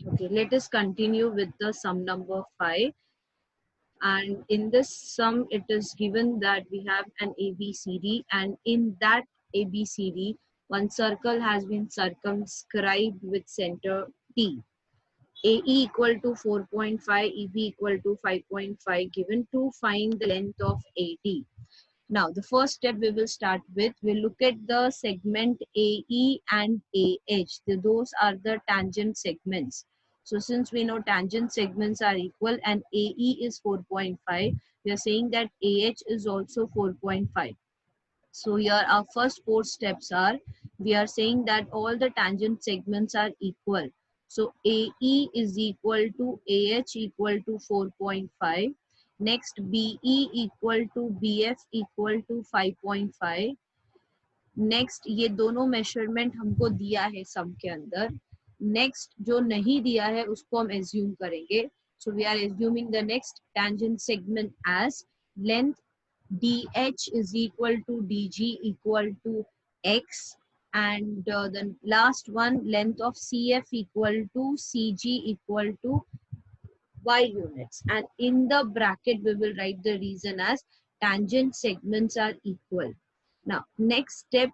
Okay, let us continue with the sum number 5. And in this sum, it is given that we have an ABCD, and in that ABCD, one circle has been circumscribed with center T. AE equal to 4.5, EB equal to 5.5 given to find the length of AD. Now, the first step we will start with, we'll look at the segment AE and AH. Those are the tangent segments. So, since we know tangent segments are equal and AE is 4.5, we are saying that AH is also 4.5. So, here our first four steps are, we are saying that all the tangent segments are equal. So, AE is equal to AH equal to 4.5. Next, BE equal to BF equal to 5.5. Next ये दोनों measurement हमको दिया है सम के अंदर. Next जो नहीं दिया है उसको हम एज्यूम करेंगे. So we are assuming the next tangent segment as length DH is equal to DG equal to X, and the last one, length of CF equal to CG equal to Y units, and in the bracket we will write the reason as tangent segments are equal. Now next step,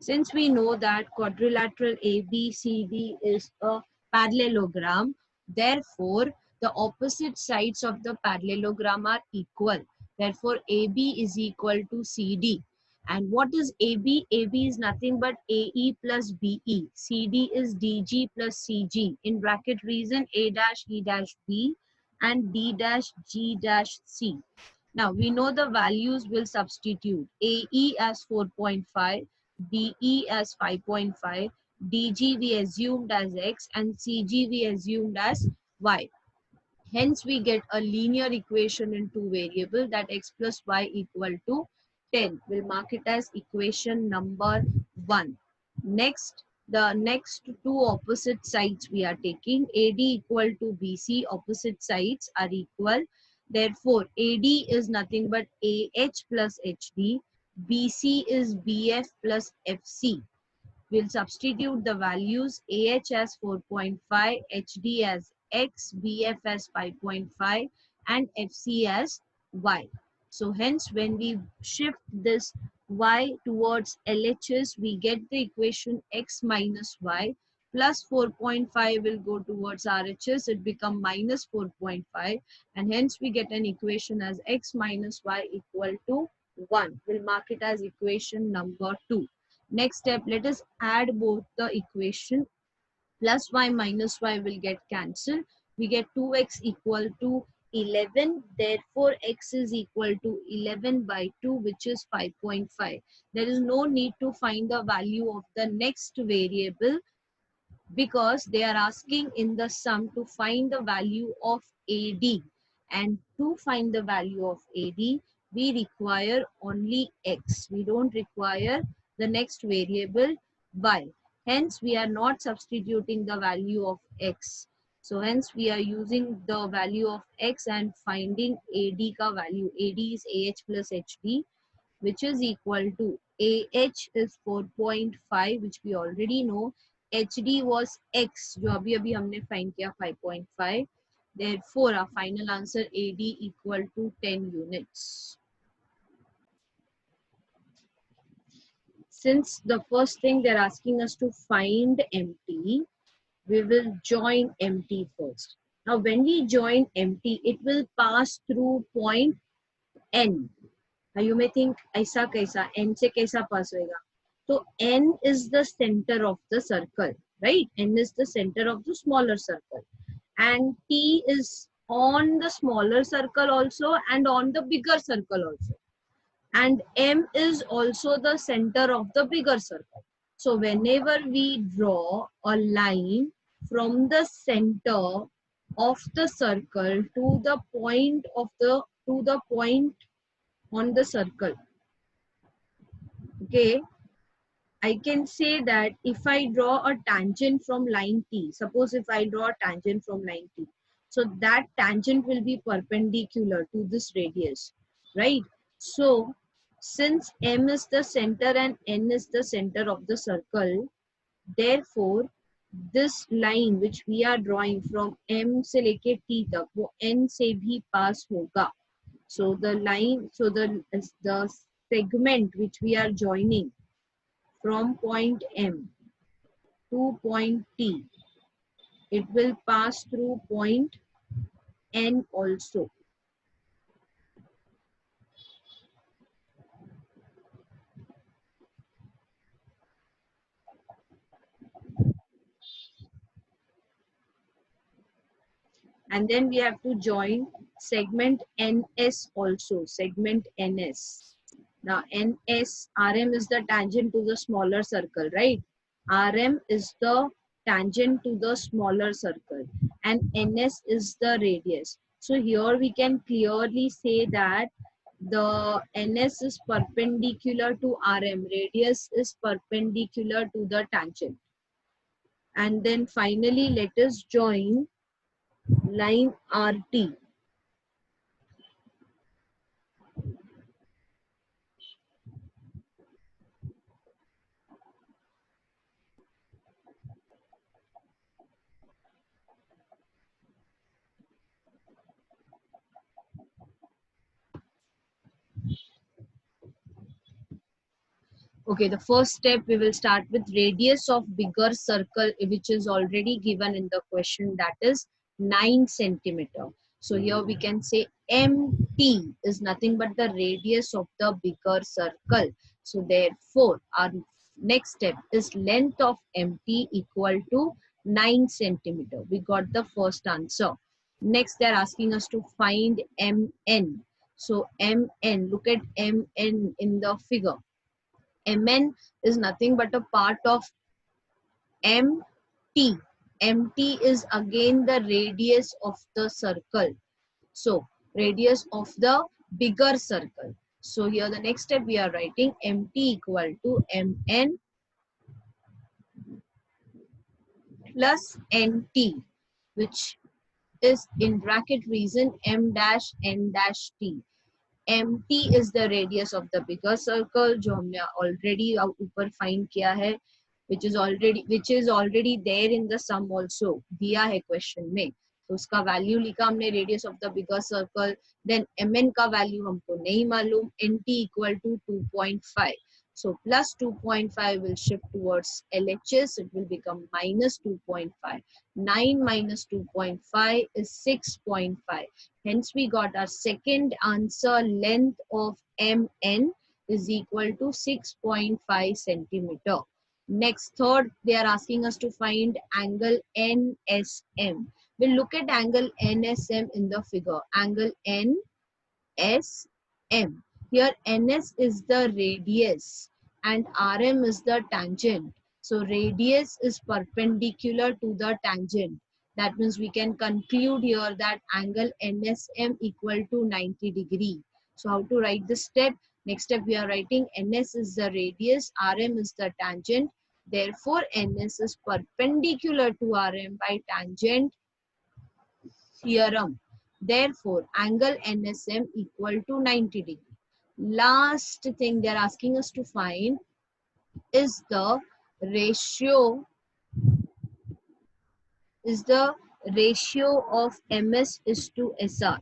since we know that quadrilateral ABCD is a parallelogram, therefore the opposite sides of the parallelogram are equal. Therefore, AB is equal to CD. And what is AB? AB is nothing but AE plus BE. CD is DG plus CG. In bracket reason, A dash E dash B and D dash G dash C. Now we know the values will substitute. AE as 4.5, DE as 5.5, DG we assumed as X, and CG we assumed as Y. Hence we get a linear equation in two variables, that X plus Y equal to 10. We'll mark it as equation number 1. Next, the next two opposite sides we are taking. AD equal to BC, opposite sides are equal. Therefore, AD is nothing but AH plus HD. BC is BF plus FC. We'll substitute the values. AH as 4.5, HD as X, BF as 5.5, and FC as Y. So hence when we shift this Y towards LHS, we get the equation X minus Y plus 4.5 will go towards RHS, it become minus 4.5, and hence we get an equation as X minus Y equal to 1. We'll mark it as equation number 2. Next step, let us add both the equation. Plus y minus y will get cancelled. We get 2x equal to 11. Therefore, x is equal to 11 by 2, which is 5.5. There is no need to find the value of the next variable, because they are asking in the sum to find the value of AD. And to find the value of AD, we require only X. We don't require the next variable Y. Hence, we are not substituting the value of X. So, hence we are using the value of X and finding AD ka value. AD is AH plus HD, which is equal to AH is 4.5, which we already know. HD was X, जो अभी अभी हमने find किया 5.5. Therefore, our final answer AD equal to 10 units. Since the first thing they're asking us to find empty, we will join empty first. Now, when we join empty, it will pass through point N. Now you may think, ऐसा कैसा, N से कैसा pass होएगा? So N is the center of the circle, right? N is the center of the smaller circle, and T is on the smaller circle also and on the bigger circle also, and M is also the center of the bigger circle. So whenever we draw a line from the center of the circle to the point on the circle, okay, I can say that if I draw a tangent from line T, suppose if I draw a tangent from line T, so that tangent will be perpendicular to this radius, right? So since M is the center and N is the center of the circle, Therefore, this line which we are drawing from M से लेके T तक वो N से भी pass होगा. So the line, so the segment which we are joining from point M to point T, it will pass through point N also. And then we have to join segment NS also, segment NS. Now NS, RM is the tangent to the smaller circle, right? RM is the tangent to the smaller circle and NS is the radius. So here we can clearly say that the NS is perpendicular to RM, radius is perpendicular to the tangent. And then finally let us join line RT. Okay, the first step we will start with radius of bigger circle, which is already given in the question, that is 9 centimeter. So here we can say MT is nothing but the radius of the bigger circle. So therefore our next step is length of MT equal to 9 centimeter. We got the first answer. Next they are asking us to find MN. So MN, look at MN in the figure. Mn is nothing but a part of MT. MT is again the radius of the circle. So radius of the bigger circle. So here the next step we are writing MT equal to Mn plus NT, which is in bracket reason M dash N dash T. MT is the radius of the bigger circle, जो हमने already ऊपर find किया है, which is already there in the sum also, दिया है question में. तो उसका value लिखा हमने radius of the bigger circle. Then Mn का value हमको नहीं मालूम. NT equal to 2.5. So plus 2.5 will shift towards LHS. It will become minus 2.5. 9 minus 2.5 is 6.5. Hence we got our second answer, length of MN is equal to 6.5 centimeter. Next, third, they are asking us to find angle NSM. We'll look at angle NSM in the figure. Angle NSM. Here NS is the radius and RM is the tangent. So radius is perpendicular to the tangent. That means we can conclude here that angle NSM equal to 90 degree. So how to write this step? Next step we are writing NS is the radius, RM is the tangent. Therefore NS is perpendicular to RM by tangent theorem. Therefore angle NSM equal to 90 degree. Last thing they are asking us to find is the ratio of MS is to SR.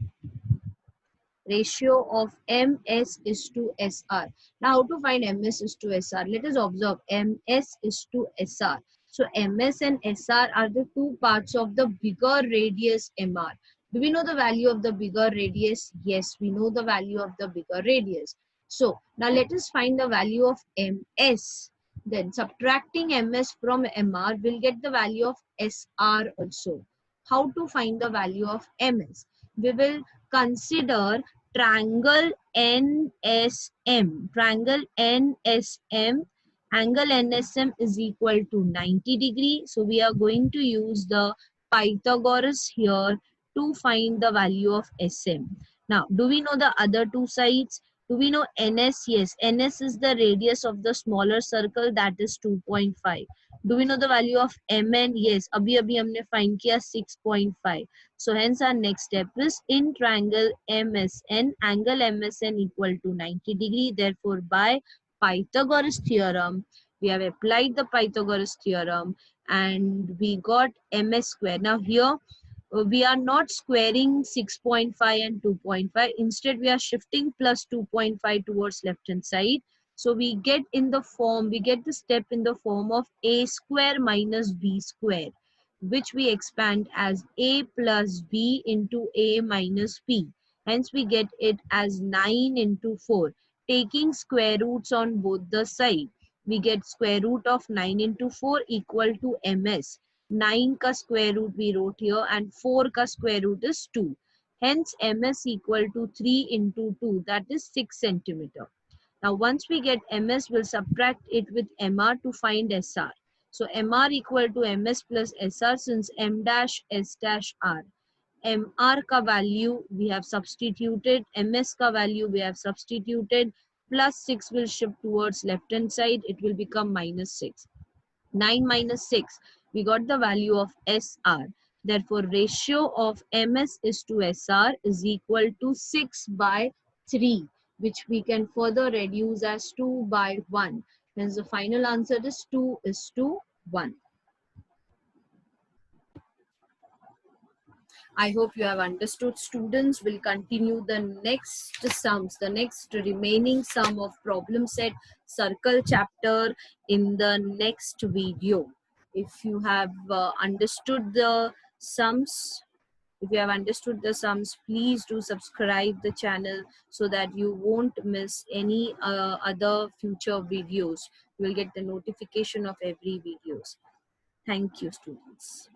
Ratio of MS is to SR. Now how to find MS is to SR? Let us observe MS is to SR. So MS and SR are the two parts of the bigger radius MR. Do we know the value of the bigger radius? Yes, we know the value of the bigger radius. So now let us find the value of MS. Then subtracting MS from MR will get the value of SR also. How to find the value of MS? We will consider triangle NSM. Triangle NSM, angle NSM is equal to 90 degree. So we are going to use the Pythagoras here to find the value of SM. Now, do we know the other two sides? Do we know NS? Yes, NS is the radius of the smaller circle, that is 2.5. Do we know the value of MN? Yes, अभी हमने find किया 6.5. So hence our next step is in triangle MSN, angle MSN equal to 90 degree. Therefore by Pythagoras theorem, We have applied the Pythagoras theorem and we got ms square. Now here we are not squaring 6.5 and 2.5. Instead, we are shifting plus 2.5 towards left hand side. So we get the step in the form of a square minus b square, which we expand as a plus b into a minus b. Hence, we get it as 9 into 4. Taking square roots on both the sides, we get square root of 9 into 4 equal to ms. 9 का square root we wrote here and 4 का square root is 2. Hence, ms equal to 3 into 2, that is 6 centimeter. Now, once we get ms, we'll subtract it with mr to find sr. So, mr equal to ms plus sr since m dash s dash r. mr ka value we have substituted, ms ka value we have substituted, plus 6 will shift towards left hand side, it will become minus 6. 9 minus 6, we got the value of SR. Therefore, ratio of MS is to SR is equal to 6 by 3, which we can further reduce as 2 by 1. Hence, the final answer is 2 is to 1. I hope you have understood. Students will continue the next sums, the next remaining sum of problem set circle chapter in the next video. If you have understood the sums, please do subscribe the channel so that you won't miss any other future videos. You will get the notification of every videos. Thank you, students.